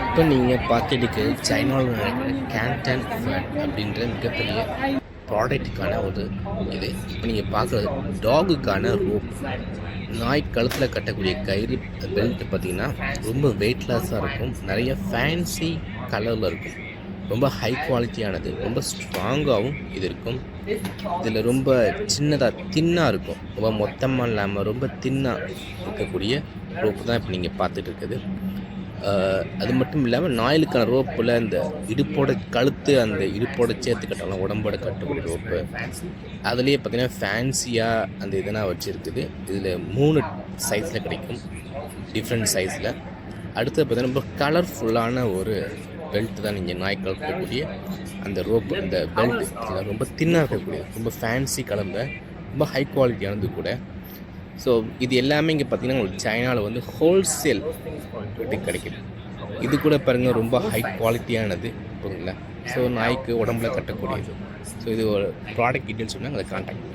இப்போ நீங்கள் பார்த்துட்டு சைனாவில் நடக்கிற கேன்டன் ஃபேட் அப்படின்ற மிகப்பெரிய ப்ராடக்ட்டுக்கான ஒரு இது. இப்போ நீங்கள் பார்க்குறது டாகுக்கான ரோப், நாய் கழுத்தில் கட்டக்கூடிய கயிறு பெல்ட் பார்த்திங்கன்னா ரொம்ப வெயிட்லெஸ்ஸாக இருக்கும், நிறைய ஃபேன்சி கலரில் இருக்கும், ரொம்ப ஹை குவாலிட்டியானது, ரொம்ப ஸ்ட்ராங்காகவும் இது இருக்கும். இதில் ரொம்ப சின்னதாக தின்னாக இருக்கும், ரொம்ப மொத்தமாக இல்லாமல் ரொம்ப தின்னாக இருக்கக்கூடிய ரோப்பு தான் இப்போ நீங்கள் பார்த்துட்டு இருக்குது. அது மட்டும் இல்லாமல் நாய்களுக்கான ரோப்பில் இந்த இடுப்போட கழுத்து அந்த இடுப்போட சேர்த்து கட்டலாம், உடம்போட கட்டக்கூடிய ரோப்பு, அதுலேயே பார்த்திங்கன்னா ஃபேன்சியாக அந்த இதெல்லாம் வச்சுருக்குது. இதில் 3 சைஸில் கிடைக்கும், டிஃப்ரெண்ட் சைஸில். அடுத்தது பார்த்திங்கன்னா ரொம்ப கலர்ஃபுல்லான ஒரு பெல்ட் தான் நீங்கள் நாய் கட்டக்கூடிய அந்த ரோப்பு, அந்த பெல்ட் ரொம்ப தின்னாக இருக்கக்கூடிய, ரொம்ப ஃபேன்சி கலந்த, ரொம்ப ஹை குவாலிட்டியானது கூட. ஸோ இது எல்லாமே இங்கே பார்த்திங்கன்னா உங்களுக்கு சைனாவில் வந்து ஹோல்சேல் ரேட்டுக்கு கிடைக்குது. இது கூட பாருங்கள் ரொம்ப ஹை குவாலிட்டியானது போதுங்களா. ஸோ நாய்க்கு உடம்புல கட்டக்கூடியது. ஸோ இது ஒரு ப்ராடக்ட் டீட்டெயில்ஸ் சொன்னால் அதை கான்டாக்ட்